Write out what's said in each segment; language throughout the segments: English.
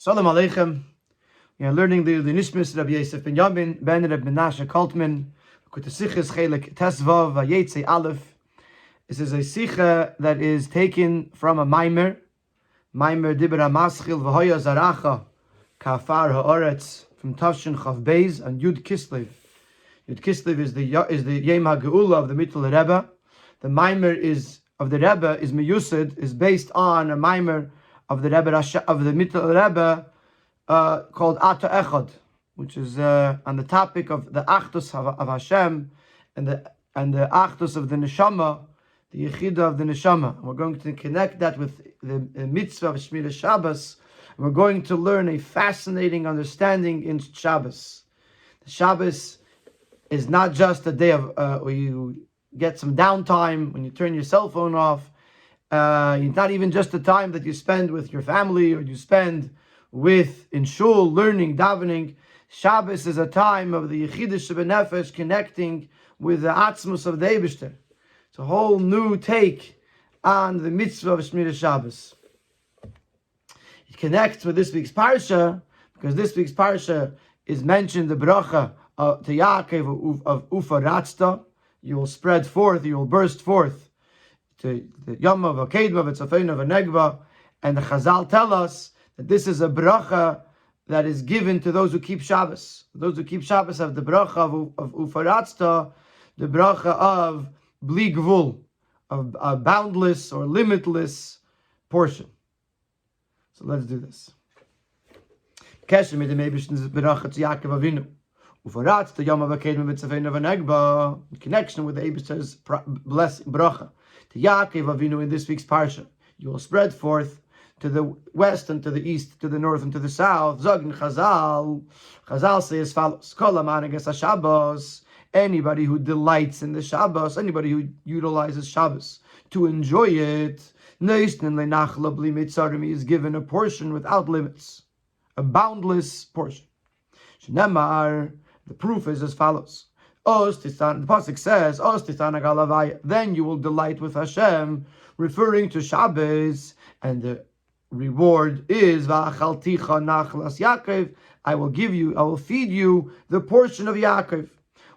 Salam Aleichem. We are learning the Nishmis Rabbi Yosef ben Yamin ben Rabbi Menashe Kaltman. Chelek Tesvav Vayetze Aleph. This is a sicha that is taken from a Maimer Dibra Maschil V'Hoya Zaracha Kafar Haaretz from Tavshin Chav Beis and Yud Kislev. Yud Kislev is the Yom HaGeula of the Mittel Rebbe. The Maimer of the Rebbe is meyused, is based on a Maimer of the Rebbe of the Mittel Rebbe called Ata Echad, which is on the topic of the Achdus of Hashem and the Achdus of the Neshama, the Yechida of the Neshama. We're going to connect that with the mitzvah of Shmira Shabbos. We're going to learn a fascinating understanding in Shabbos. The Shabbos is not just a day of where you get some downtime, when you turn your cell phone off. It's not even just a time that you spend with your family or you spend in shul, learning, davening. Shabbos is a time of the Yechidah Shebenefesh connecting with the Atzmus of the Eibishter. It's a whole new take on the mitzvah of Shmira Shabbos. It connects with this week's parsha, because this week's parsha is mentioned the bracha to Yaakov of Ufaratsta. You will spread forth, you will burst forth to the Yamav, Akedma, V'tzafeina, V'negba. And the Chazal tell us that this is a bracha that is given to those who keep Shabbos. Those who keep Shabbos have the bracha of Ufaratsta, the bracha of Bli Gvul, of a boundless or limitless portion. So let's do this. Keshem mit dem Eibishter's bracha to Yaakov Avinu. Ufaratsta Yamav, Akedma, V'tzafeina, V'negba. In connection with the Eibishter's blessing, bracha to Yaakov Avinu in this week's parsha. You will spread forth to the west and to the east, to the north and to the south. Zogin Chazal. Chazal say as follows: Kol ha'manages haShabbos. Anybody who delights in the Shabbos, anybody who utilizes Shabbos to enjoy it, Neisnin le'nachla bli mitzarim, is given a portion without limits, a boundless portion. Shnemar, the proof is as follows: the pasuk says, then you will delight with Hashem, referring to Shabbos, and the reward is va'achalticha nachlas Yaakov. I will feed you the portion of Yaakov.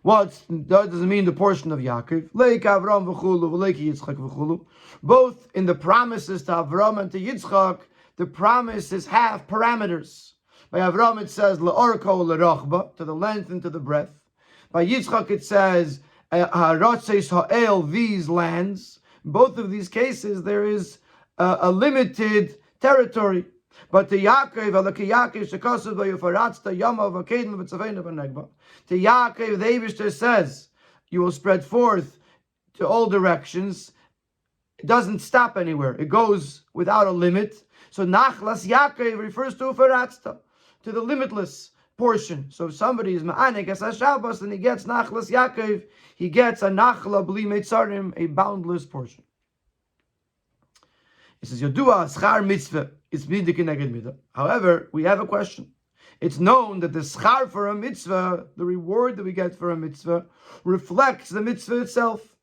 What does it mean, the portion of Yaakov? Leik Avram v'chulu, v'leik Yitzchak v'chulu. Both in the promises to Avram and to Yitzchak, the promises have parameters. By Avram it says le'orko le'rochba, to the length and to the breadth. By Yitzchak it says ha'ratzeis ha'el, these lands. In both of these cases there is a limited territory. But to Yaakov, to Yaakov, the Eibishter says, you will spread forth to all directions. It doesn't stop anywhere. It goes without a limit. So Nachlas Yaakov refers to Ufaratsta, to the limitless portion. So if somebody is Ma'anek as Shabbos and he gets Nachlas Yaakov, he gets a Nachla Bli Meitzarim, a boundless portion. It says, Yodua schar mitzvah, it's midah keneged midah. However, we have a question. It's known that the schar for a mitzvah, the reward that we get for a mitzvah, reflects the mitzvah itself.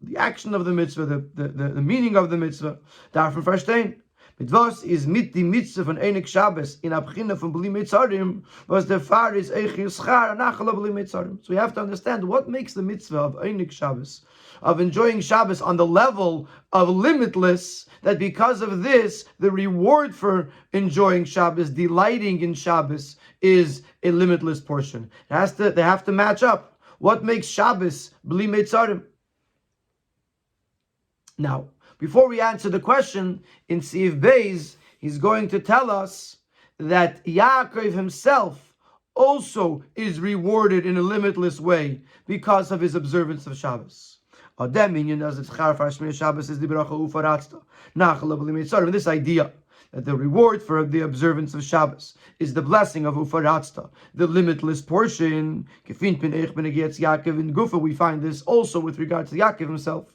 The action of the mitzvah, the meaning of the mitzvah. Daarvan verstehen. Mit was is mit die mitzvah von Einik Shabbos in abchina von Bli Mitzarim, was der Fahr is Eichir schar nachala Bli Mitzarim. So we have to understand what makes the mitzvah of Einik Shabbos, of enjoying Shabbos on the level of limitless, that because of this, the reward for enjoying Shabbos, delighting in Shabbos, is a limitless portion. They have to match up. What makes Shabbos Bli Mitzarim? Now, before we answer the question, in Siv Beis, he's going to tell us that Yaakov himself also is rewarded in a limitless way because of his observance of Shabbos. This idea that the reward for the observance of Shabbos is the blessing of Ufaratsta, the limitless portion. We find this also with regard to Yaakov himself.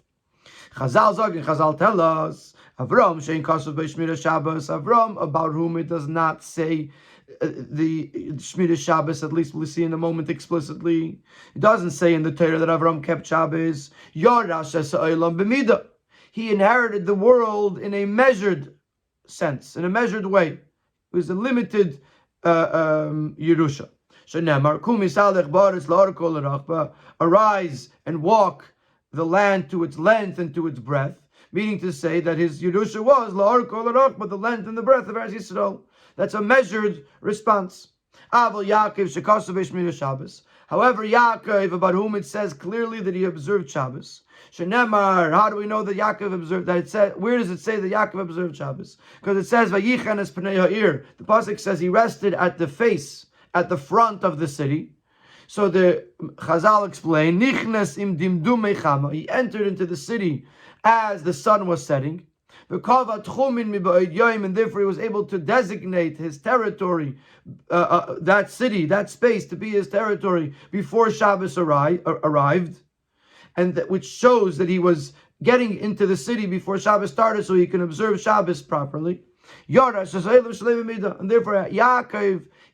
Chazal tell us, Avram shein kasav b'shmira Shabbos. Avram, about whom it does not say the Shmira Shabbos, at least we'll see in a moment explicitly. It doesn't say in the Torah that Avram kept Shabbos. Yorash es ha'olam b'midah. He inherited the world in a measured sense, in a measured way. It was a limited Yerusha. Arise and walk the land to its length and to its breadth, meaning to say that his Yerusha was but the length and the breadth of Eretz Yisrael. That's a measured response. However, Yaakov, about whom it says clearly that he observed Shabbos. How do we know that Yaakov observed that? It said, where does it say that Yaakov observed Shabbos? Because it says Vayichan es pnei ha'ir. The pasuk says he rested at the face, at the front of the city. So the Chazal explain, Nichnas im dimdum mechama. He entered into the city as the sun was setting. And therefore he was able to designate his territory, that city, that space, to be his territory before Shabbos arrived, and which shows that he was getting into the city before Shabbos started, so he can observe Shabbos properly. And therefore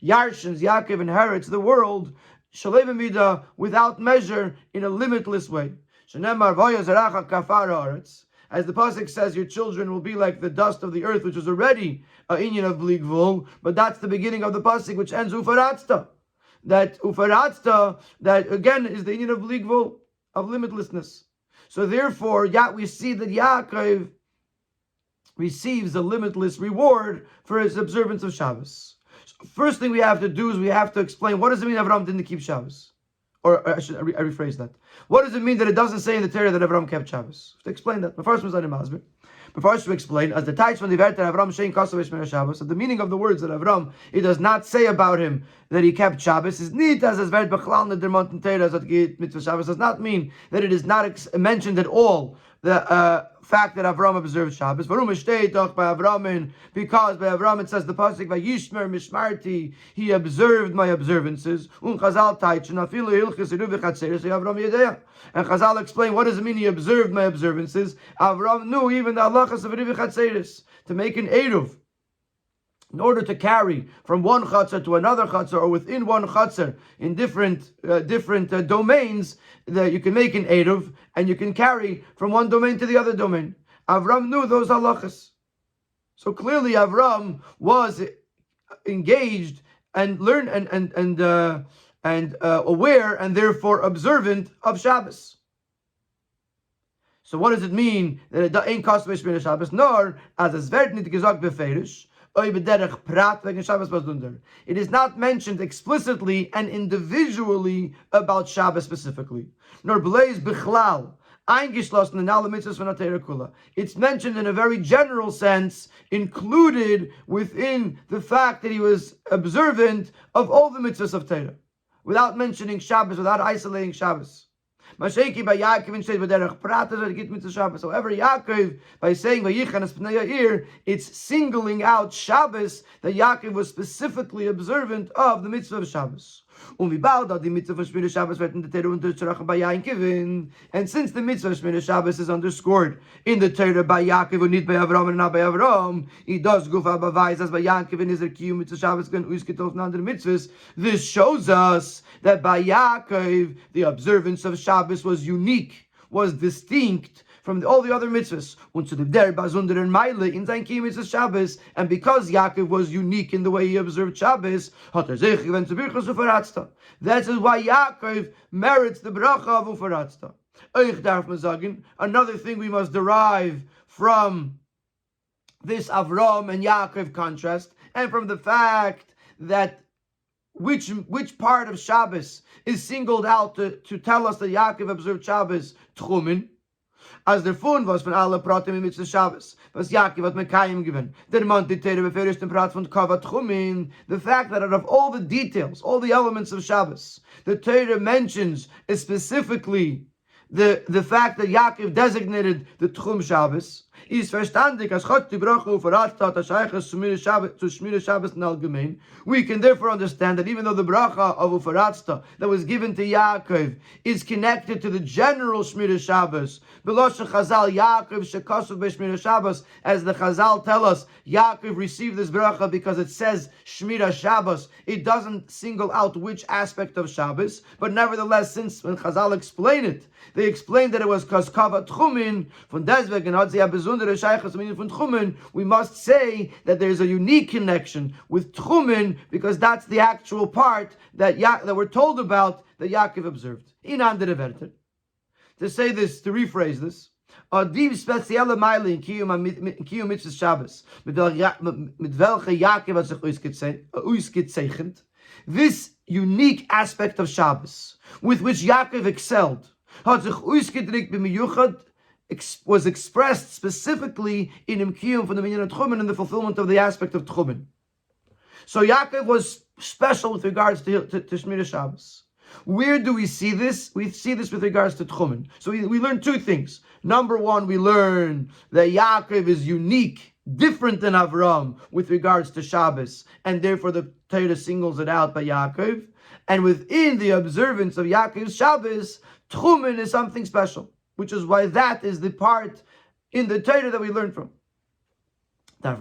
Yaakov inherits the world without measure in a limitless way. As the pasuk says, your children will be like the dust of the earth, which was already an inyan of bli gvul, but that's the beginning of the pasuk, which ends ufaratzta. That ufaratzta, that again is the inyan of bli gvul, of limitlessness. So therefore, we see that Yaakov receives a limitless reward for his observance of Shabbos. So first thing we have to do is we have to explain, what does it mean Avram didn't keep Shabbos? Or I rephrase that. What does it mean that it doesn't say in the Torah that Avram kept Shabbos? To explain that, but first we explain, as the Taich from the Vayetze Avram Shein Kasav Shmir Shabbos, so the meaning of the words that Avram, it does not say about him that he kept Shabbos, is nicht as Vayet Bechlal Neder Monten Torah as Geht Mitzvah Shabbos, does not mean that it is not mentioned at all, the fact that Avram observed Shabbos. Because by Avram it says the pasuk Vayishmer Mishmarti, he observed my observances. And Chazal explain, what does it mean he observed my observances? Avram knew even the halachas of Rivi Chatzeres, to make an eruv, in order to carry from one chatzar to another chatzar, or within one chatzar in different domains, that you can make an eruv, and you can carry from one domain to the other domain. Avram knew those halachas. So clearly Avram was engaged and learned and aware and therefore observant of Shabbos. So what does it mean that it ain't kosmesh min Shabbos? Nor as es wird nicht gesagt beferisch. It is not mentioned explicitly and individually about Shabbos specifically. Nor blaze bichlal. It's mentioned in a very general sense, included within the fact that he was observant of all the mitzvahs of Torah, without mentioning Shabbos, without isolating Shabbos. However, Yaakov, by saying Vayichan es pnei ha'ir, it's singling out Shabbos, that Yaakov was specifically observant of the mitzvah of Shabbos. And since the mitzvah of Shmini Shabbos is underscored in the Torah by Yaakov and not by Avram and not by Avram, he does gufa bavais as by Yaakov and Izer Kiyum mitzvah Shabbos gan uisketof nander mitzvahs. This shows us that by Yaakov the observance of Shabbos was unique, was distinct from all the other mitzvahs. And because Yaakov was unique in the way he observed Shabbos, that is why Yaakov merits the bracha of Ufaratzta. Another thing we must derive from this Avram and Yaakov contrast, and from the fact that which part of Shabbos is singled out to tell us that Yaakov observed Shabbos, Tchumen, as der Fund was von alle Pratim in Mitzvah Shabbos, was Yaakov hat Mekayim given. Der Mann die Tere beferisch den Prat von Kavat Chumin. The fact that out of all the details, all the elements of Shabbos, the Torah mentions specifically the fact that Yaakov designated the Tchum Shabbos, is verstandig as Gott die Brache Ufaratzta hat Ashayches to Shmini Shabbos in Allgemein. We can therefore understand that even though the bracha of Ufaratzta that was given to Yaakov is connected to the general Shmini Shabbos, B'loshen Chazal Yaakov shekasuv b'Shmini Shabbos, as the Chazal tell us, Yaakov received this bracha because it says Shmira Shabbos. It doesn't single out which aspect of Shabbos, but nevertheless, since when Chazal explain it, they explained that it was because Kavat Chumin von Deswegen hat sie we must say that there's a unique connection with Tchumen, because that's the actual part that we're told about that Yaakov observed. To say this, to rephrase this, die spezielle Meile in Kiyum Mitzvah Shabbos, mit welcher Yaakov hat sich ausgezeichnet, this unique aspect of Shabbos, with which Yaakov excelled, hat sich ausgedrückt b'miyuchad, was expressed specifically in Im Kiyum from the Minyan of Tchumen, in the fulfillment of the aspect of Tchumen. So Yaakov was special with regards to Shmira Shabbos. Where do we see this? We see this with regards to Tchumen. So we learn two things. Number one, we learn that Yaakov is unique, different than Avram with regards to Shabbos, and therefore the Torah singles it out by Yaakov. And within the observance of Yaakov's Shabbos, Tchumen is something special, which is why that is the part in the Torah that we learn from. So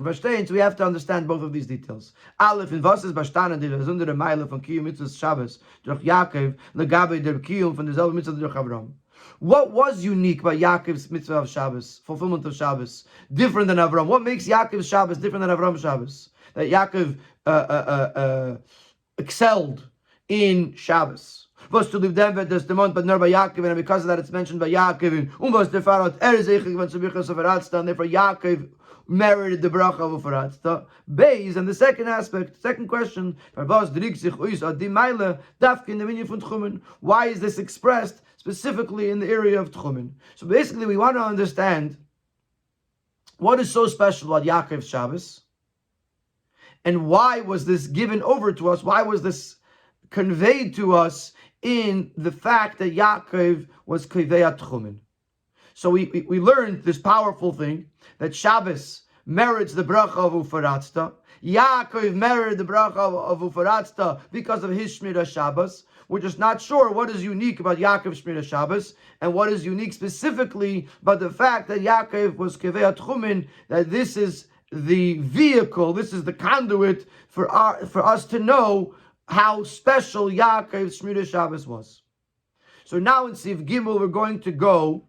we have to understand both of these details. Aleph, in was ist bestanden die besondere Meile von Kiyum Mitzvah Shabbos durch Yaakov legabe der Kiyum von derselben Mitzvah durch Avram. What was unique by Yaakov's Mitzvah of Shabbos, fulfillment of Shabbos, different than Avram? What makes Yaakov's Shabbos different than Avram's Shabbos? That Yaakov excelled in Shabbos. Was to live them das demont but nur by Yaakov, and because of that it's mentioned by Yaakov. Was der Fahrrad sich when zu bichas of Ratzta, and therefore Yaakov merited the bracha of Ratzta. Beis, and the second aspect, second question, why is this expressed specifically in the area of Tchumen? So basically we want to understand what is so special about Yaakov's Shabbos, and why was this given over to us, why was this conveyed to us in the fact that Yaakov was Kivei Tchumen. So we learned this powerful thing, that Shabbos merits the bracha of Ufaratzta. Yaakov merited the bracha of Ufaratzta because of his Shmira Shabbos. We're just not sure what is unique about Yaakov's Shmira Shabbos, and what is unique specifically about the fact that Yaakov was Kivei Tchumen, that this is the vehicle, this is the conduit for us to know how special Yaakov's Shmira Shabbos was. So now in Siv Gimel we're going to go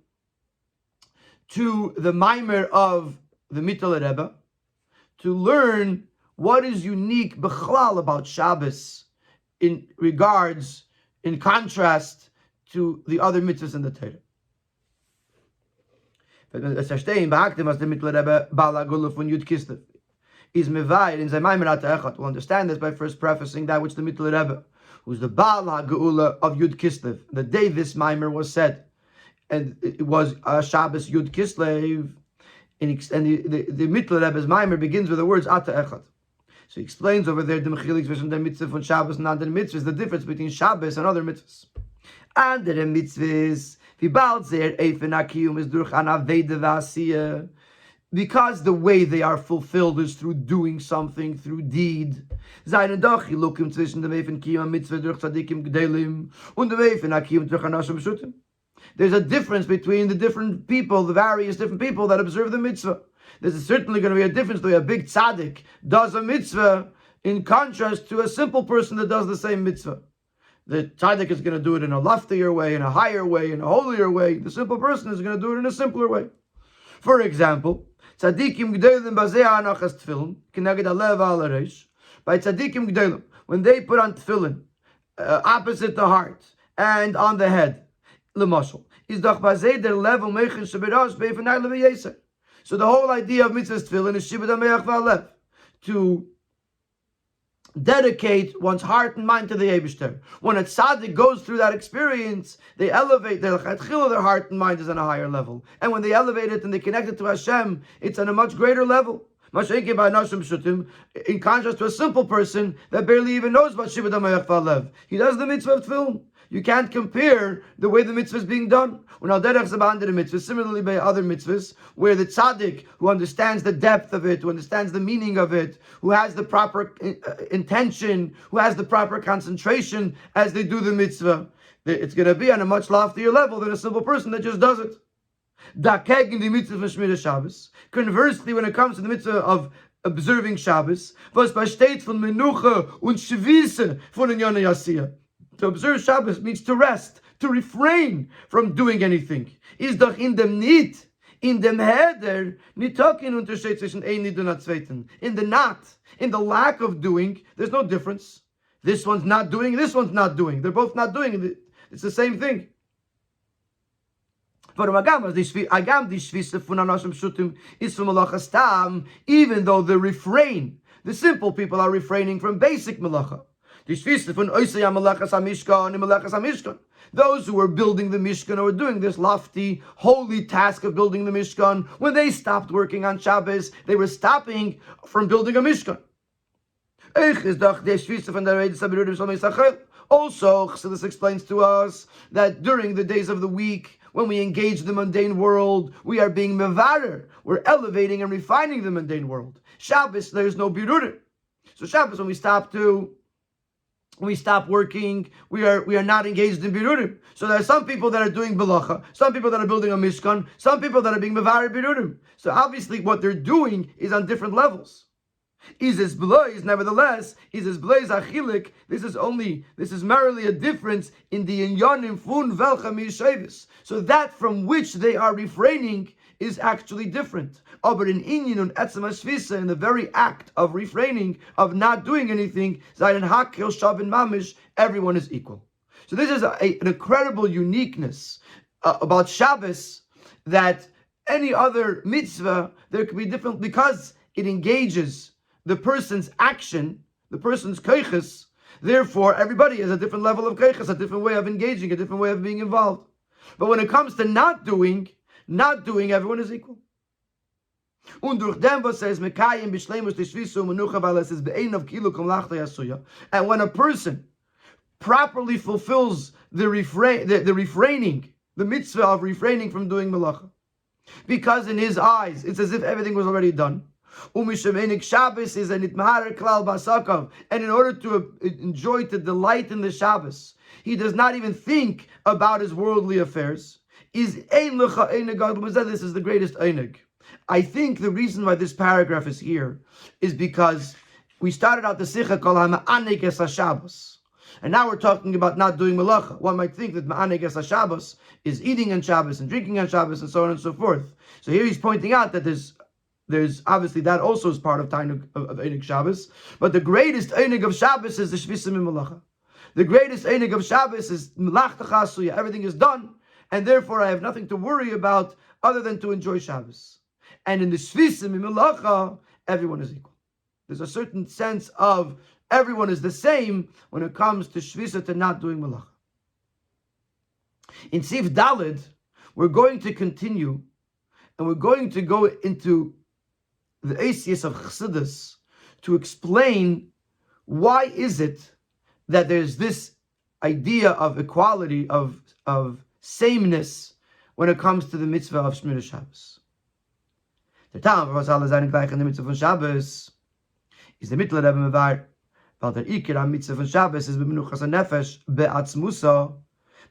to the Maimer of the Mittel Rebbe to learn what is unique b'chlal about Shabbos in contrast to the other mitzvahs in the Torah. Is Mevayed in Zaymayim Echad. We'll understand this by first prefacing that which the Mittel Rebbe, who's the Baal HaGeula of Yud Kislev, the day this Maimer was said, and it was Shabbos Yud Kislev, and the Mittel Rebbe's Maimer begins with the words Ata Echad. So he explains over there the Mechilik zwischen der Mitzvah von Shabbos and other mitzvahs, the difference between Shabbos and other mitzvahs. Andere mitzvahs, wie bald sehr Eifen HaKiyum ist durch an Aveda v'Asiyah, because the way they are fulfilled is through doing something, through deed. Seine doch Chilukim zwischen dem Eifen Kiyum Mitzvah durch Tzadikim Gdelim und dem Eifen HaKiyum durch Anashim B'Shutim. There's a difference between the different people, the various different people that observe the mitzvah. There's certainly going to be a difference. The way a big tzaddik does a mitzvah in contrast to a simple person that does the same mitzvah. The tzaddik is going to do it in a loftier way, in a higher way, in a holier way. The simple person is going to do it in a simpler way. For example, tzaddikim g'delim bazeh anachas tefillin k'neged alev al hareish. By tzaddikim g'delim, when they put on tefillin opposite the heart and on the head, l'mashal is doch bazeh der level mechen sheberash beifnei leveyeser. So the whole idea of mitzvah tefillin is shibud hameach v'alev, to dedicate one's heart and mind to the Eibishter. When a tzaddik goes through that experience, they elevate their heart and mind is on a higher level. And when they elevate it and they connect it to Hashem, it's on a much greater level. In contrast to a simple person that barely even knows about Shibud HaMe'ach V'Alev. He does the mitzvah of tefillin. You can't compare the way the mitzvah is being done. Similarly by other mitzvahs, where the tzaddik, who understands the depth of it, who understands the meaning of it, who has the proper intention, who has the proper concentration as they do the mitzvah, it's going to be on a much loftier level than a simple person that just does it. Conversely, when it comes to the mitzvah of observing Shabbos, to observe Shabbos means to rest, to refrain from doing anything. Is doch in dem nit, In dem Heder, nitokin Unterschied zwischen ein Nid und a zweiten. In the not, in the lack of doing, there's no difference. This one's not doing, this one's not doing. They're both not doing. It's the same thing. Even though the refrain, the simple people are refraining from basic malacha. Those who were building the Mishkan or were doing this lofty, holy task of building the Mishkan, when they stopped working on Shabbos, they were stopping from building a Mishkan. Also, Chassidus explains to us that during the days of the week, when we engage the mundane world, we are being mevarer. We're elevating and refining the mundane world. Shabbos, there's no birurim. So Shabbos, when we stop working, we are not engaged in birurim. So there are some people that are doing belacha, some people that are building a mishkan, some people that are being mevarer birurim. So obviously, what they're doing is on different levels. Nevertheless, this is merely a difference in the inyanim fun velcha mishavis. So that from which they are refraining is actually different. But in inyan etzem hashvisa, in the very act of refraining, of not doing anything, everyone is equal. So this is an incredible uniqueness about Shabbos, that any other mitzvah there could be different because it engages the person's action, the person's koiches. Therefore, everybody has a different level of koiches, a different way of engaging, a different way of being involved. But when it comes to not doing, everyone is equal. And when a person properly fulfills the refraining, the mitzvah of refraining from doing malacha, because in his eyes it's as if everything was already done. And in order to enjoy, to delight in the Shabbos, he does not even think about his worldly affairs. This is the greatest einig. I think the reason why this paragraph is here is because we started out the Sicha called Ma'anek es HaShabbos. And now we're talking about not doing malacha. One might think that Ma'anek es HaShabbos is eating on Shabbos and drinking on Shabbos and so on and so forth. So here he's pointing out that there's obviously that also is part of Tainug of Einig Shabbos, but the greatest Einig of Shabbos is the Shvisim in Malacha. The greatest Einig of Shabbos is Melachta Chasuya. Everything is done, and therefore I have nothing to worry about other than to enjoy Shabbos. And in the Shvisim in Malacha, everyone is equal. There's a certain sense of everyone is the same when it comes to Shvisa, to not doing Malacha. In Sif Dalid, we're going to continue, and we're going to go into the Asius of Chassidus to explain why is it that there's this idea of equality, of sameness when it comes to the mitzvah of Shmir Shabbos. The time was alle seine gleich in the mitzvah von Shabbos is the mittler Rebbe mevar, weil der Iker am mitzvah von Shabbos is b'menuchas hanefesh be'atzmusa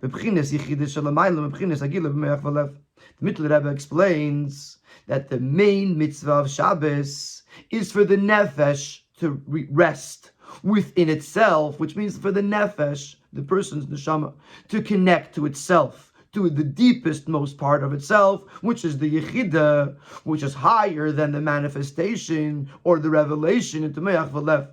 b'bchines yichidus shel hamayla b'bchines hagila b'meach v'lev. The mittler Rebbe explains that the main mitzvah of Shabbos is for the nefesh to rest within itself, which means for the nefesh, the person's neshama, to connect to itself, to the deepest, most part of itself, which is the yechida, which is higher than the manifestation or the revelation into me'ach v'lev.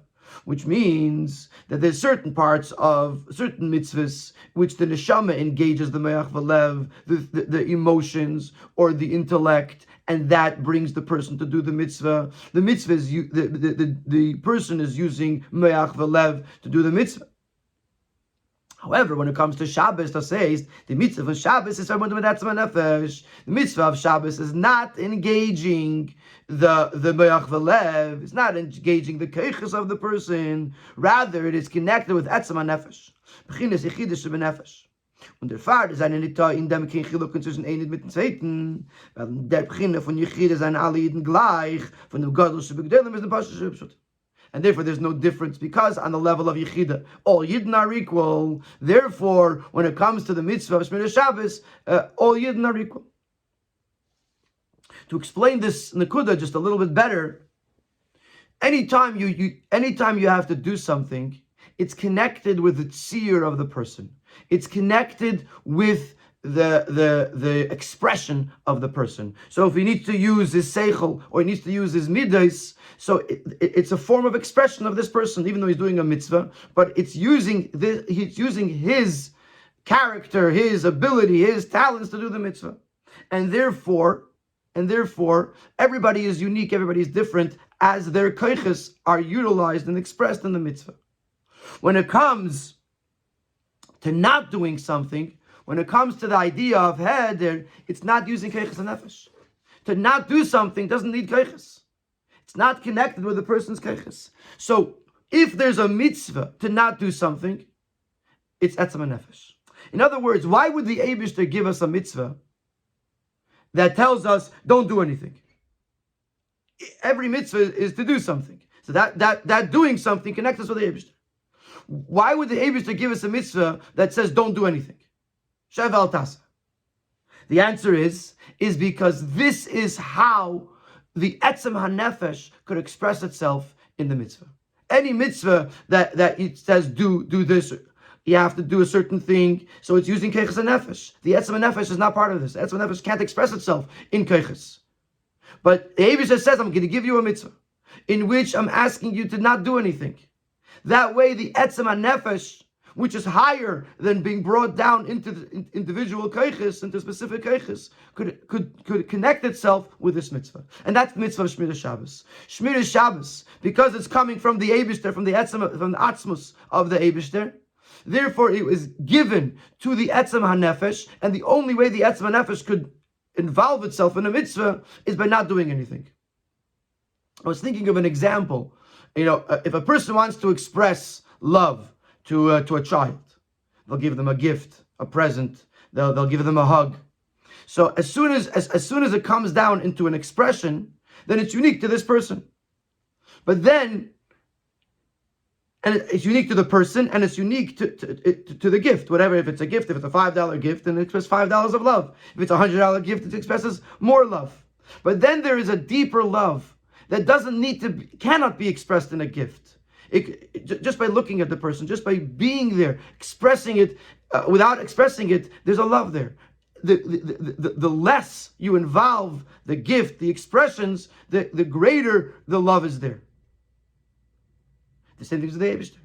Which means that there's certain parts of certain mitzvahs which the neshama engages the me'ach v'lev, the emotions or the intellect, and that brings the person to do the mitzvah. The mitzvah is the person is using me'ach v'lev to do the mitzvah. However, when it comes to Shabbos, that says the mitzvah of Shabbos is the mitzvah of Shabbos is not engaging the me'ach v'lev, it's not engaging the keiches of the person. Rather, it is connected with etzem hanefesh, b'chines yichidus b'nefesh. Und der Vater seine Nita in dem kein Chiluk zwischen einem mit dem Zweiten, weil der Beginne von Yechide seine alle Jeden gleich, von dem Gadlusche Begdelim ist der Pasche Shubshut. And therefore there's no difference, because on the level of Yechida, all Yidden are equal. Therefore, when it comes to the mitzvah of Shmir Shabbos, all Yidden are equal. To explain this Nakuda just a little bit better, anytime you have to do something, it's connected with the tzir of the person. It's connected with the expression of the person. So if he needs to use his seichel or he needs to use his midas, so it's a form of expression of this person, even though he's doing a mitzvah, but he's using his character, his ability, his talents to do the mitzvah. And therefore, everybody is unique, everybody is different, as their koiches are utilized and expressed in the mitzvah. When it comes to not doing something, when it comes to the idea of heder, it's not using koiches and nefesh. To not do something doesn't need koiches. It's not connected with the person's koiches. So if there's a mitzvah to not do something, it's etzem and nefesh. In other words, why would the Eibishter give us a mitzvah that tells us don't do anything? Every mitzvah is to do something. So that doing something connects us with the Eibishter. Why would the Eibishter give us a mitzvah that says don't do anything? Shevel tasa. The answer is because this is how the etzem hanefesh could express itself in the mitzvah. Any mitzvah that it says do this, you have to do a certain thing, so it's using koiches and nefesh. The etzem nefesh is not part of this. The etzem nefesh can't express itself in koiches. But the Eibishter says, I'm going to give you a mitzvah in which I'm asking you to not do anything. That way, the etzem nefesh, which is higher than being brought down into the individual koiches, into specific koiches, could connect itself with this mitzvah. And that's the mitzvah of Shmiras Shabbos. Shmiras Shabbos, because it's coming from the Eibishter, from the atzmus of the Eibishter, therefore it was given to the etzem hanefesh, and the only way the etzem hanefesh could involve itself in a mitzvah is by not doing anything. I was thinking of an example. If a person wants to express love to a child, they'll give them a gift, a present. They'll give them a hug. So as soon as it comes down into an expression, then it's unique to this person. But then, and it's unique to the person, and it's unique to the gift. Whatever, if it's a gift, if it's a $5 gift, then it expresses $5 of love. If it's a $100 gift, it expresses more love. But then there is a deeper love that cannot be expressed in a gift. Just by looking at the person, just by being there, expressing it, without expressing it, there's a love there. The less you involve the gift, the expressions, the greater the love is there. The same thing as the Eibishter.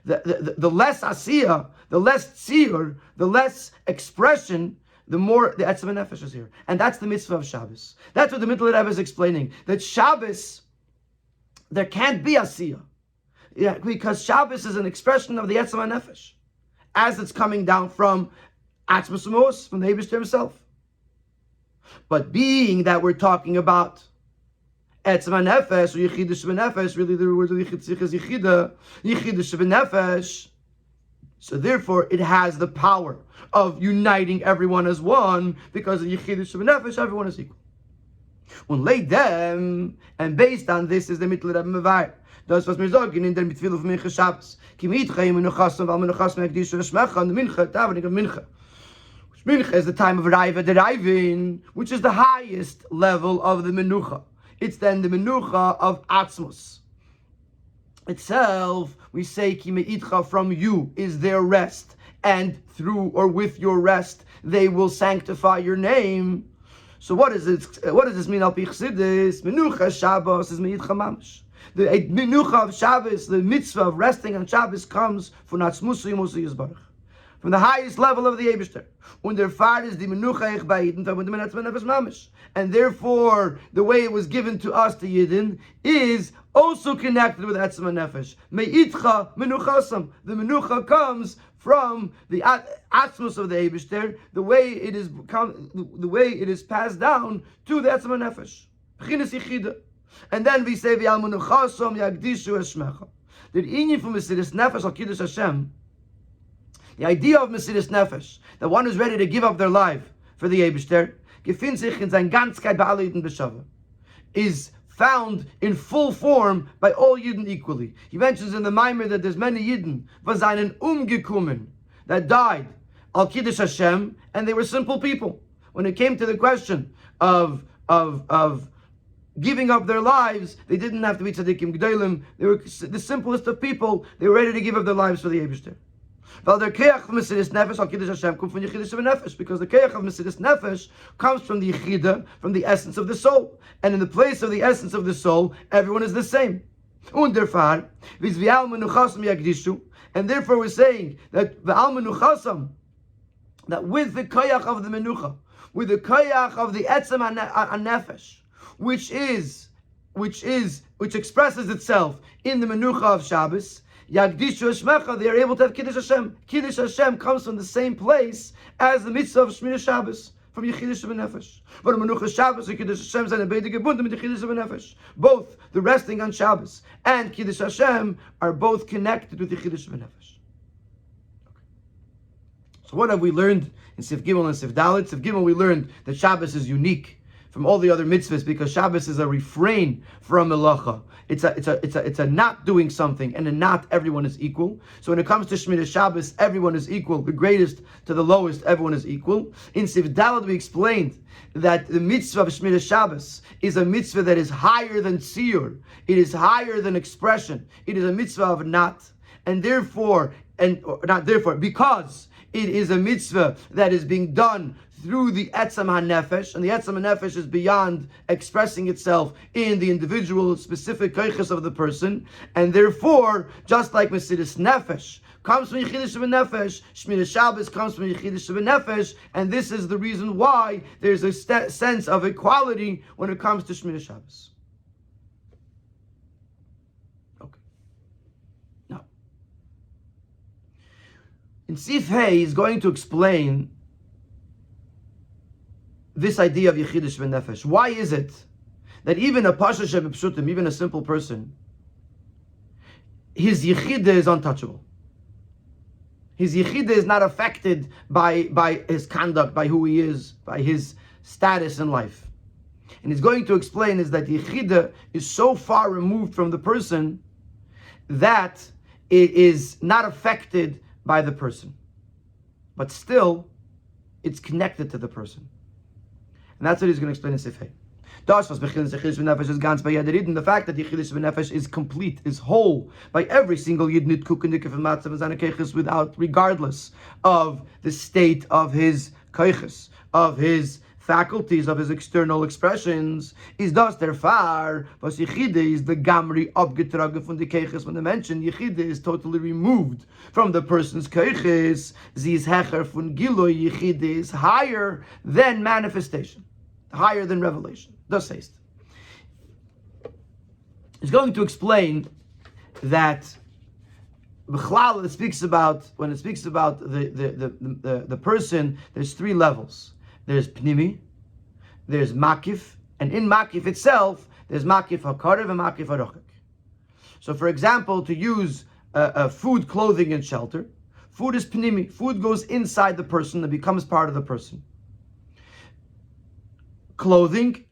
The less asiyah, the less tziyur, the less expression, the more the etzem nefesh is here. And that's the mitzvah of Shabbos. That's what the Mittler Rebbe is explaining. That Shabbos, there can't be asiyah. Yeah, because Shabbos is an expression of the etzem nefesh, as it's coming down from Atzmus Mos, from the Eibishter himself. But being that we're talking about etzem nefesh or yichidus b'nefesh, really the word of yichid is yichidus b'nefesh. So therefore, it has the power of uniting everyone as one, because in yichidus b'nefesh, everyone is equal. When laid them, and based on this is the Mittler Rebbe Mevayer. Das was mir sagen in der Mitfil of Mincha Shabbos. Ki mitcha im menuchasam val menuchasam ekdisha shmecha and the Mincha davening of Mincha. Mincha is the time of Raiva deriving, which is the highest level of the Menucha. It's then the Menucha of Atzmos itself. We say ki meitcha, from you is their rest, and through or with your rest they will sanctify your name. So what does this mean? Al pi Chassidus, Menucha Shabbos is meitcha mamash. The Menucha of Shabbos, the mitzvah of resting on Shabbos, comes from Atzmusu Yimosu Yisbarach, from the highest level of the Eibishter. Und der Fahrt ist die Menucha ich bei Yidden, and therefore the way it was given to us, to Yidden, is also connected with Etzem HaNefesh. Me'itcha menuchasam. The Menucha comes from the Atzmus of the Eibishter, the way it is passed down to the Etzem HaNefesh. B'chinas Yichida. And then we say, V'al menuchasam yagdishu eshmecha. The inyan from Mesiras Nefesh al Kiddush Hashem, the idea of Mesiras Nefesh, the one who's ready to give up their life for the Eibishter, gefindt sich in sein Ganzkeit bei alle Yidden b'shava, is found in full form by all Yidden equally. He mentions in the Maimer that there's many Yidden, was einen umgekommen, that died al Kiddush Hashem, and they were simple people. When it came to the question of giving up their lives, they didn't have to be tzaddikim g'dolim. They were the simplest of people. They were ready to give up their lives for the Eibishter. Weil der Keach of Mesidus Nefesh al Kiddush Hashem comes from Yechidus Nefesh, because the Keach of Mesidus Nefesh comes from the Yechida, from the essence of the soul. And in the place of the essence of the soul, everyone is the same. And therefore we're saying that that with the Keach of the Menucha, with the Keach of the Etzem HaNefesh, which expresses itself in the Menucha of Shabbos, Yagdishu Shmecha, they are able to have Kiddush Hashem. Kiddush Hashem comes from the same place as the mitzvah of Shmini Shabbos, from Yechidus B'Nefesh. But Menucha Shabbos and Kiddush Hashem are beide gebunden mit Yechidus B'Nefesh. Both the resting on Shabbos and Kiddush Hashem are both connected with Yechidus B'Nefesh. So what have we learned in Sif Gimel and Sif Dalet? Sif Gimel we learned that Shabbos is unique from all the other mitzvahs because Shabbos is a refrain from melacha. It's a not doing something, and a not everyone is equal. So when it comes to Shmini Shabbos, everyone is equal. The greatest to the lowest, everyone is equal. In Sif Dalet we explained that the mitzvah of Shmini Shabbos is a mitzvah that is higher than tziyur. It is higher than expression. It is a mitzvah of not, and therefore, because it is a mitzvah that is being done through the Etzem HaNefesh, and the Etzem HaNefesh is beyond expressing itself in the individual specific koiches of the person, and therefore, just like Mesidus Nefesh comes from Yechidus B'Nefesh, Shmini Shabbos comes from Yechidus B'Nefesh, and this is the reason why there's a sense of equality when it comes to Shmini Shabbos. Okay. Now, in Sif Hey, he's going to explain this idea of Yechidus B'Nefesh. Why is it that even a Pasha Shebepshutim, even a simple person, his Yechida is untouchable? His Yechida is not affected by his conduct, by who he is, by his status in life. And he's going to explain is that Yechida is so far removed from the person that it is not affected by the person. But still, it's connected to the person. And that's what he's going to explain in Sif Hey. The fact that Yechidus B'Nefesh is complete, is whole, by every single Yid without, regardless of the state of his keiches, of his faculties, of his external expressions, is thus der far, was Yechide is the gamri abgetragen von the keiches. When they mention Yechide is totally removed from the person's keiches, sie is hecher von Giloi, Yechide is higher than manifestation, higher than revelation. Thus says. He's going to explain that B'chlal, it speaks about, when it speaks about the person, there's three levels. There's Pnimi, there's Makif, and in Makif itself, there's Makif HaKarev and Makif HaRochek. So for example, to use food, clothing, and shelter, food is Pnimi. Food goes inside the person and becomes part of the person. Clothing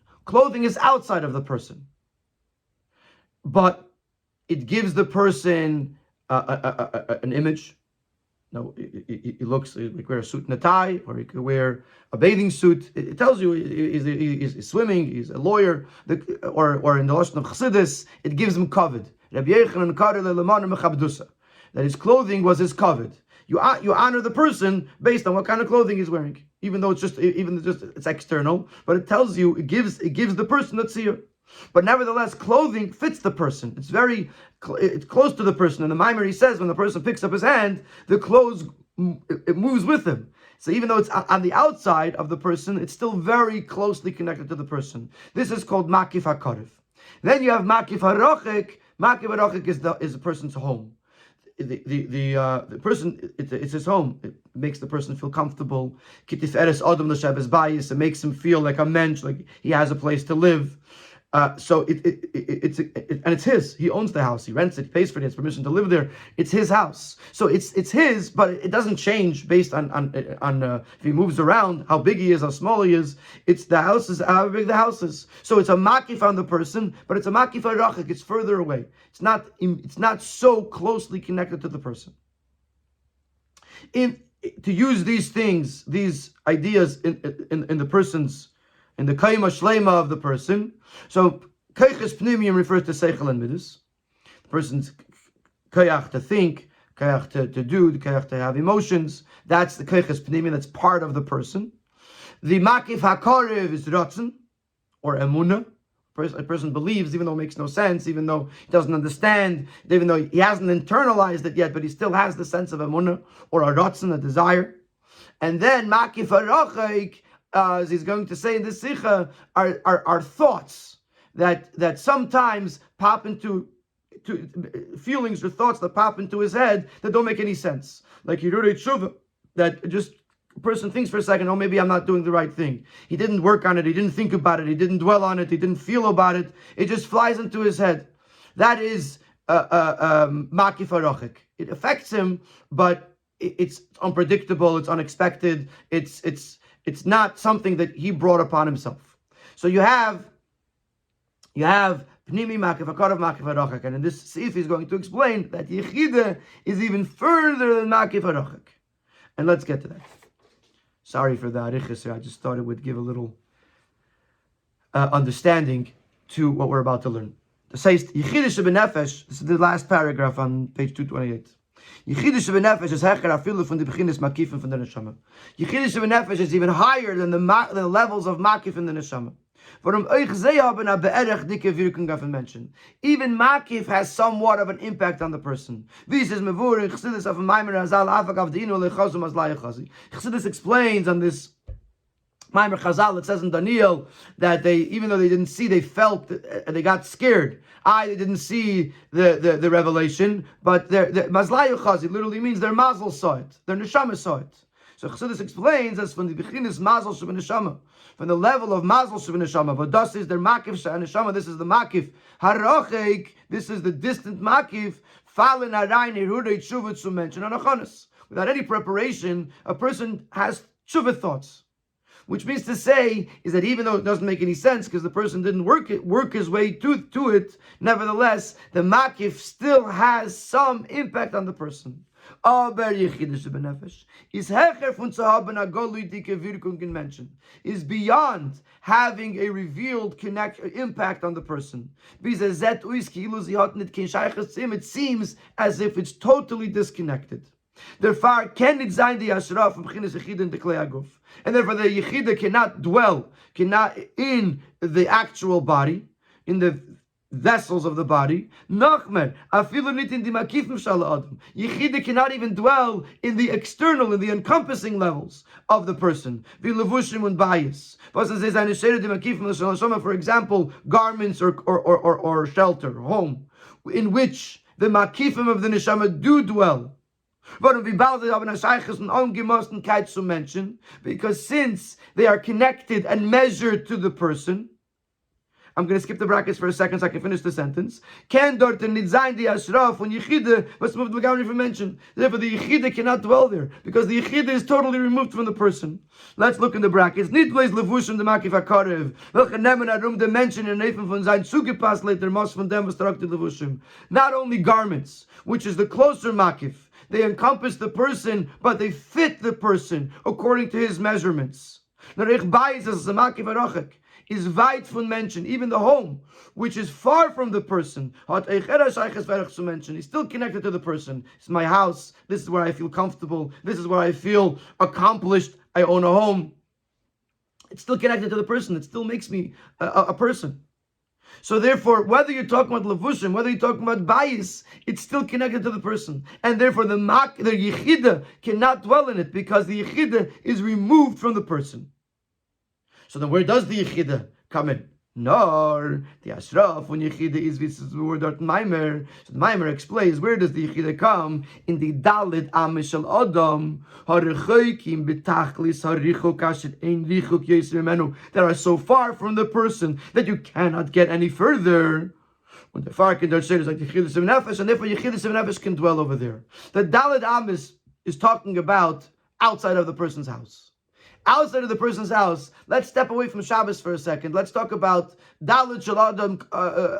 is outside of the person. But it gives the person an image. No, he looks, he could wear a suit and a tie, or he could wear a bathing suit. It tells you he's swimming, he's a lawyer, or in the Lashon of Chassidus, it gives him kavod. That his clothing was his kavod. You honor the person based on what kind of clothing he's wearing, even though it's external, but it tells you, it gives the person the tziyur. But nevertheless, clothing fits the person. It's close to the person. And the Maimer, he says, when the person picks up his hand, the clothes, it moves with him. So even though it's on the outside of the person, it's still very closely connected to the person. This is called Makif HaKarev. Then you have Makif HaRochek. Makif HaRochek is the person's home. The person, it's his home. It makes the person feel comfortable. Kitif Adam L'Shabes Bayis. It makes him feel like a mensch, like he has a place to live. So it's his. He owns the house. He rents it. He pays for it. He has permission to live there. It's his house. So it's his, but it doesn't change based on if he moves around, how big he is, how small he is. It's the house is how big the house is. So it's a makif on the person, but it's a makif harachik. It's further away. It's not so closely connected to the person. To use these things, these ideas in the person's, in the kaima shlema of the person. So kayches pnimiyim refers to seichel and midas. The person's kayach to think, koyach to do, the koyach to have emotions. That's the koyach pnimi, that's part of the person. The makif hakorev is rotzen, or emunah. A person believes, even though it makes no sense, even though he doesn't understand, even though he hasn't internalized it yet, but he still has the sense of emunah, or a rotzen, a desire. And then makif harochaik, as he's going to say in this sikha, are thoughts that sometimes pop into feelings or thoughts that pop into his head that don't make any sense. Like Hirurei Tshuva, that just a person thinks for a second, oh, maybe I'm not doing the right thing. He didn't work on it, he didn't think about it, he didn't dwell on it, he didn't feel about it. It just flies into his head. That is makif harochik. It affects him, but it's unpredictable, it's unexpected, it's not something that he brought upon himself. So you have Pnimi makif, Hakarav makif harochik. And in this Seif he's going to explain that Yechida is even further than makif harochik. And let's get to that. Sorry for the arichas here. I just thought it would give a little understanding to what we're about to learn. It says, Yechida shebenefesh, this is the last paragraph on page 228. Yechida shebenefesh is hecher afilu from the beginnis makifim from the neshama. Yechida shebenefesh is even higher than the levels of makif in the neshama. Even makif has somewhat of an impact on the person. Chassidus explains on this Maimer Chazal, it says in Daniel that they, even though they didn't see, they felt, they got scared. They didn't see the revelation, but Mazlayu Chazi literally means their mazel saw it, their neshama saw it. So Chassidus explains as from the beginning mazel shub neshama, from the level of mazel shub neshama. But das is their makif neshama. This is the makif harochik. This is the distant makif. Fallen arayin hirudei tshuva to mention on achanas. Without any preparation, a person has tshuva thoughts, which means to say is that even though it doesn't make any sense because the person didn't work his way to it, nevertheless the makif still has some impact on the person. Aber Yechida shebenefesh is hecher fun zu haben a goludike Wirkung mention, is beyond having a revealed impact on the person. It seems as if it's totally disconnected. Therefore, can it sein the Yashra from B'chinas Yechida in the Klei Aguf, and therefore the Yechida cannot dwell in the actual body, in the vessels of the body. Nachmer, afilu nit in the makifim shal adam. Yechida cannot even dwell in the external, in the encompassing levels of the person. V'levushim and bias. For example, garments or shelter, home, in which the makifim of the neshama do dwell. To mention, because since they are connected and measured to the person, I'm going to skip the brackets for a second so I can finish the sentence. Can dort nit sein die Ashraf von Yechida was moved Gourarie from mention. Therefore, the Yechida cannot dwell there because the Yechida is totally removed from the person. Let's look in the brackets. Nit place levushim the makif hakarev. Welche nemen arum the mention in Nefen von sein zugepasst later mos von dem was trakte levushim. Not only garments, which is the closer makif. They encompass the person, but they fit the person according to his measurements. Is weit von mention, even the home, which is far from the person, is still connected to the person. It's my house. This is where I feel comfortable. This is where I feel accomplished. I own a home. It's still connected to the person. It still makes me a person. So therefore, whether you're talking about levushim, whether you're talking about bias, it's still connected to the person. And therefore, the Yechida cannot dwell in it because the Yechida is removed from the person. So then where does the Yechida come in? Nor the Ashraf when Yechida is the word dort Maimer. So the Maimer explains where does the Yechida come? In the Dalid Amishal Adam Harichoikim Betachlis Harichok Ashet Ein Richok Yisir Menu, that are so far from the person that you cannot get any further. When the far can dort say is like the Yechida Sevenefesh, and therefore Yechida Sevenefesh can dwell over there. The Dalid Amis is talking about outside of the person's house. Outside of the person's house, let's step away from Shabbos for a second. Let's talk about Dalad Shaladam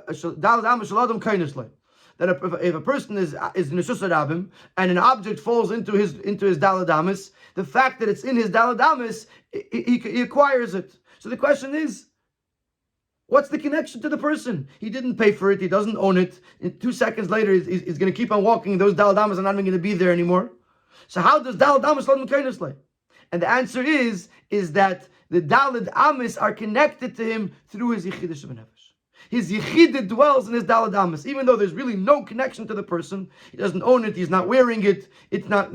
Shaladam Kainisle. That if a person is Neshus Rabim and an object falls into his Dalad Amis, the fact that it's in his Dalad Amis, he acquires it. So the question is, What's the connection to the person? He didn't pay for it. He doesn't own it. In 2 seconds later, he's going to keep on walking. Those Daled Amas are not even going to be there anymore. So how does Daled Amas Lod Mekaynos lay? And the answer is that the Daled Amas are connected to him through his Yechidah Shebenefesh. His Yechidah dwells in his Daled Amas, even though there's really no connection to the person. He doesn't own it. He's not wearing it. It's not.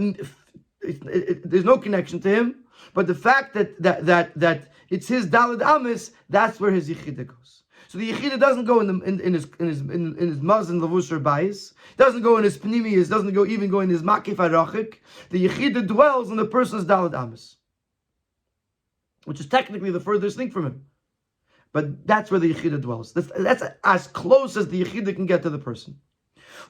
There's no connection to him. But the fact that it's his Daled Amas, that's where his Yechidah goes. So the Yechidah doesn't go in his Maz and Lavush or Bayis. Doesn't go in his Pnimiyas. Doesn't even go in his Makif Arachik. The Yechidah dwells in the person's Daled Amas, which is technically the furthest thing from him. But that's where the Yechidah dwells. That's as close as the Yechidah can get to the person.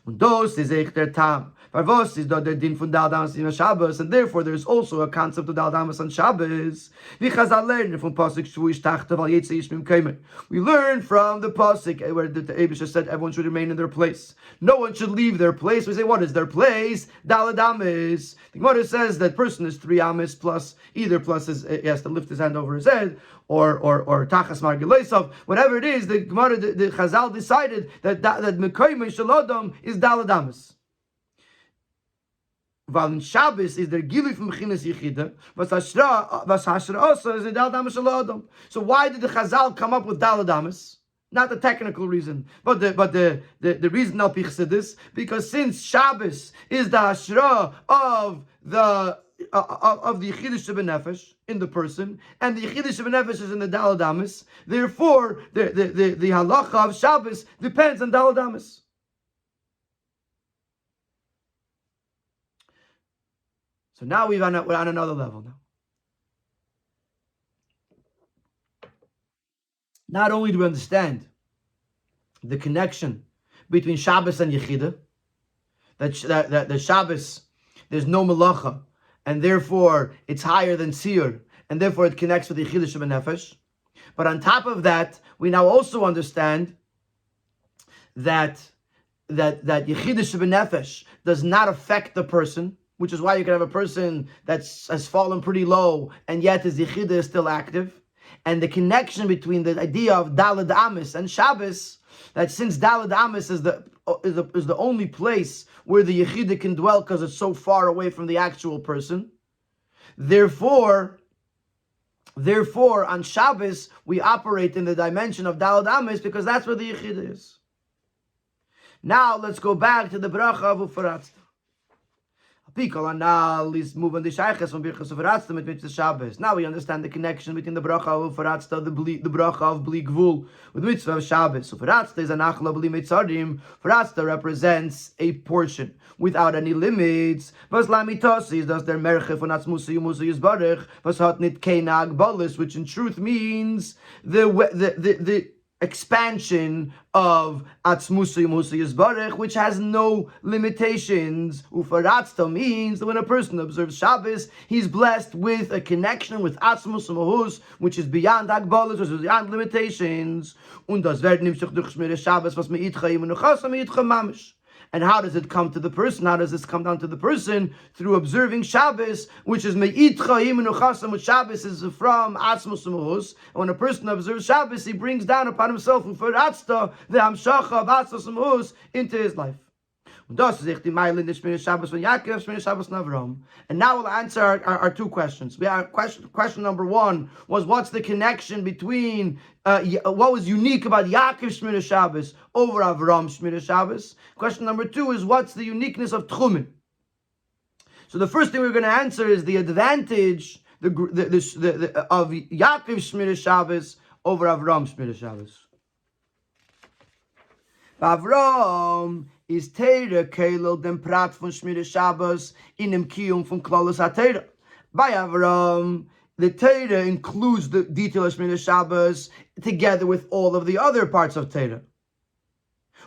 Und das ist echt der Tam. Weil was ist dort der Din von Daled Amas in Shabbos? And therefore there is also a concept of Daled Amas on Shabbos. Wie Chazal lernen von Pasuk Shvuish Tachta Vayetze Yishmim Keimer. We learn from the Pasuk where the Eibusha said everyone should remain in their place. No one should leave their place. We say, what is their place? Daled Amas. The Gemara says that person is 3 Amas plus, either plus he has to lift his hand over his head, or Tachas Margileisov, whatever it is, the Gemara, the Chazal decided that Mekayim Shalodom is Daled Amas. While in Shabbos is there Gilui from Mechinas Yechidah, was Hashra also is the Daled Amas Shalodom. So why did the Chazal come up with Daled Amas? Not the technical reason, but the reason Al Pi Chassidus, because since Shabbos is the Hashra of the Yechidah Shebenefesh in the person, and the Yechidah Shebenefesh is in the Daled Amas, therefore the halacha of Shabbos depends on Daled Amas. So now we're on another level now. Not only do we understand the connection between Shabbos and Yechidah, that the Shabbos there's no melacha, and therefore it's higher than Siyur, and therefore it connects with Yechidah Shebenefesh. But on top of that, we now also understand that Yechidah Shebenefesh does not affect the person, which is why you can have a person that has fallen pretty low, and yet his Yechidah is still active. And the connection between the idea of Daled Amas and Shabbos, that since Daled Amas is the only place where the Yechidah can dwell because it's so far away from the actual person, therefore on Shabbos we operate in the dimension of Daled Amas because that's where the Yechidah is. Now let's go back to the bracha of Ufaratzta. Now we understand the connection between the bracha of Ufaratzta, the bracha of Bli Gvul, with the mitzvah of Shabbos. Ufaratzta is anachla bli mitzarim. Ufaratzta represents a portion without any limits. Vas lamitosis does their merchef on atzmusa yumusa yizbarech. Vas hat nit keina agbalis, which in truth means the expansion of Atzmusa Yimusa Yizbarech, which has no limitations. Ufaratzta means that when a person observes Shabbos, he's blessed with a connection with Atzmusa Mahus, which is beyond Agbalas, which is beyond limitations. Und das wird nimmt durch Shmira Shabbos, was meitcha imunuchasa meitcha mamish. And how does it come to the person? How does this come down to the person? Through observing Shabbos, which is me'itcha imenuchasam, which Shabbos is from Atzmus Mahus. And when a person observes Shabbos, he brings down upon himself ufaratzta, the hamshacha of Atzmus Mahus into his life. And now we'll answer our two questions. We have question number one was, what's the connection between what was unique about Yaakov Shmira Shabbos over Avram Shmira Shabbos? Question number two is, what's the uniqueness of Tchumen? So the first thing we're going to answer is the advantage of Yaakov Shmira Shabbos over Avram Shmira Shabbos. Avram is Teira Kelel dem Prat von Shmira Shabbos in dem Kiyum von Klaus HaTeira. By Avram, the Teira includes the detail of Shmira Shabbos together with all of the other parts of Teira.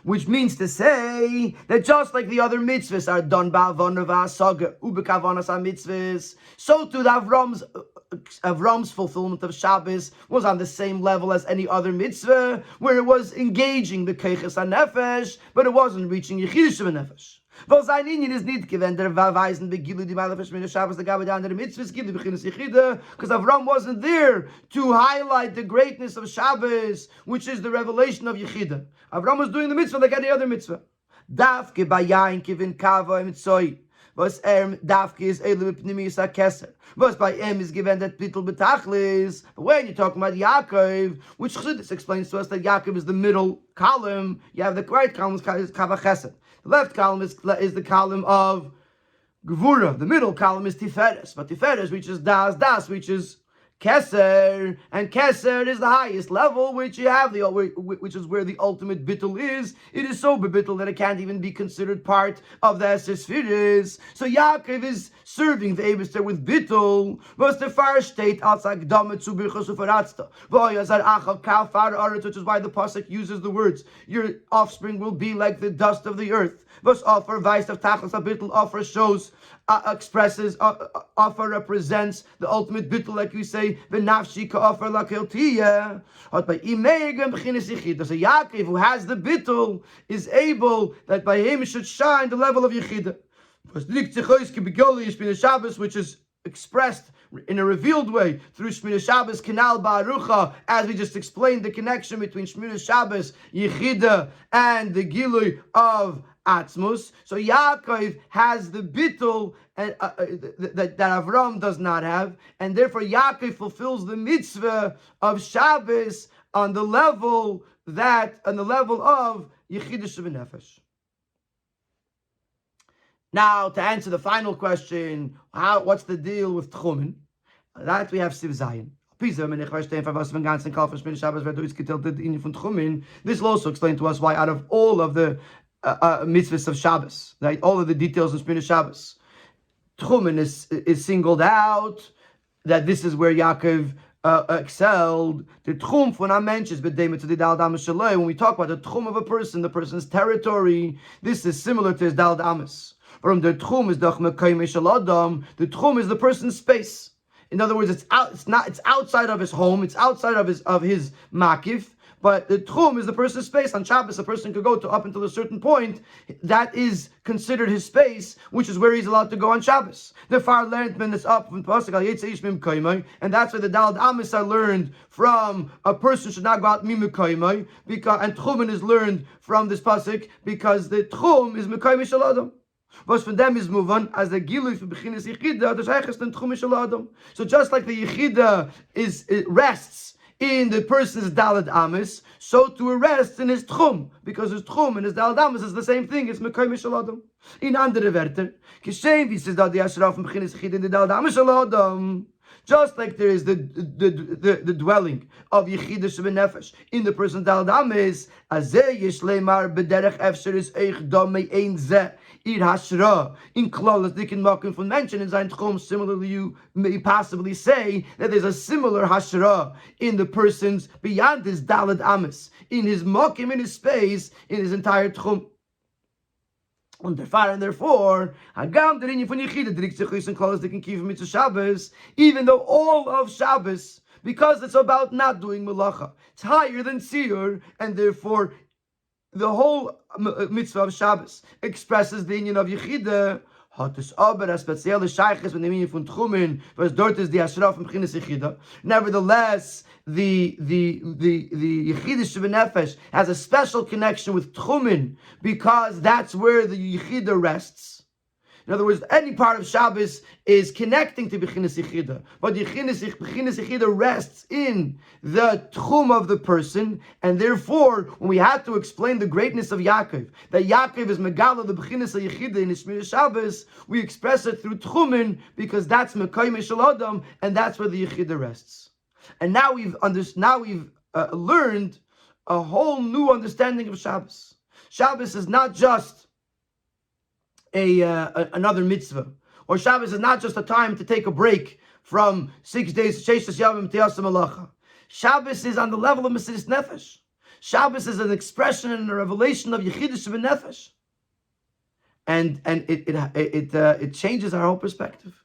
Which means to say that just like the other mitzvahs are done ba'avon v'asaga ubekavanas mitzvahs, so too Avram's fulfillment of Shabbos was on the same level as any other mitzvah, where it was engaging the keiches hanefesh, but it wasn't reaching Yechidah Shebenefesh. Weil sein Ingen ist nicht gewähnt, der Weisen begilu die Meile verschmiene Shabbos, der Gabe der andere Mitzvahs gilu beginnes Yechida, because Avram wasn't there to highlight the greatness of Shabbos, which is the revelation of Yechida. Avram was doing the mitzvah like any other mitzvah. Dafke bayayin kivin kava mitzvah. Was dafke is elu b'pnimis ha-keser. Was by is given that bittul betachlis. But when you're talking about Yaakov, which Chassidus explains to us that Yaakov is the middle column, you have the right column is kava chesed. The left column is the column of Gevura. The middle column is Tiferes. But Tiferes reaches Das reaches Keser, and Keser is the highest level, which you have which is where the ultimate bittul is. It is so bittul that it can't even be considered part of the Eser Sfiris. So Yaakov is serving the Eibster with bittul. Was the far state outside Gdamet zu Birchos Ufaratzta. Which is why the pasuk uses the words, your offspring will be like the dust of the earth. Was offer vice of Tachlis bittul offer shows. Expresses, offer represents the ultimate bittul, like we say, v'nafshi ka'offer lakiltiya. But by imegam b'chinas yichida, so Yaakov, who has the bittul, is able that by him should shine the level of yichida. Which is expressed in a revealed way through Shmina Shabbos, Kanal Ba'arucha, as we just explained the connection between Shmina Shabbos, yichida, and the gilui of Atzmus. So Yaakov has the bittul that Avram does not have, and therefore Yaakov fulfills the mitzvah of Shabbos on the level of Yechidah Sheb'Nefesh. Now, to answer the final question, what's the deal with Tchumen? That we have Siv Zayin. This will also explain to us why out of all of the mitzvahs of Shabbos, right? All of the details of Shmini Shabbos, Tchumen is singled out, that this is where Yaakov excelled. The Tchum when I mentions when we talk about the Tchum of a person, the person's territory, this is similar to his Dal Damas. From the Tchum is the Tchum is the person's space. In other words, it's outside of his home, it's outside of his makif. But the Tchum is the person's space. On Shabbos, a person could go to up until a certain point. That is considered his space, which is where he's allowed to go on Shabbos. The far learned is up from Pasuk Al Yetze Ish Mim Kaimai, and that's where the Dalad Amis are learned from. A person should not go out Mim Kaimai, and Tchumen is learned from this Pasuk because the Tchum is Mekaimai Shaladam. Was from them is move on as the Gilui for Bechinas Yechida, the Sheikhest and Tchum Shaladam. So just like the Yechida it rests in the person's Dalad Amis, so to arrest in his Tchum, because his Tchum and his Dalad Amis is the same thing. It's Mekay Mishaladam. In andere Wörter, Kishem wie says that the Ashraf from Bechinas Yechida in the Dalad Amis Shaladam. Just like there is the dwelling of Yechidah Sheb'Nefesh in the person's Dalad Amis, Azeh Yishleimar B'derech Efsher is Eich Dom Ein Zeh. Ir Hashra in Klal as Dikin Makim from mention in Zayin Tchum. Similarly, you may possibly say that there's a similar Hashra in the person's beyond his Dalad Amis, in his Makim, in his space, in his entire Tchum. And therefore, Hagam Derinyan von Yechidah Dirik Tzechus and Klal as Dikin Kivim Mitzvah Shabbos, even though all of Shabbos, because it's about not doing Melacha, it's higher than Tziyur, and therefore the whole mitzvah of Shabbos expresses the union of Yechidah. Hatus aber a spezielle Sheiches when the meaning von Tchumen was dort is the Ashraf from Bechinas Yechidah. Nevertheless, the Yechidah Sheb'Nefesh has a special connection with Tchumen because that's where the Yechidah rests. In other words, any part of Shabbos is connecting to Bechinas Yechidah, but Bechinas Yechidah rests in the Tchum of the person, and therefore, when we had to explain the greatness of Yaakov, that Yaakov is Megala, the Bechinas Yechidah in his Shmini Shabbos, we express it through Tchumen, because that's Mekayim Shel Adam, and that's where the Yechidah rests. And now we've learned a whole new understanding of Shabbos. Shabbos is not just another mitzvah, or Shabbos is not just a time to take a break from 6 days. Shabbos is on the level of Mesiris Nefesh. Shabbos is an expression and a revelation of Yechidah Sheb'Nefesh, and it changes our whole perspective.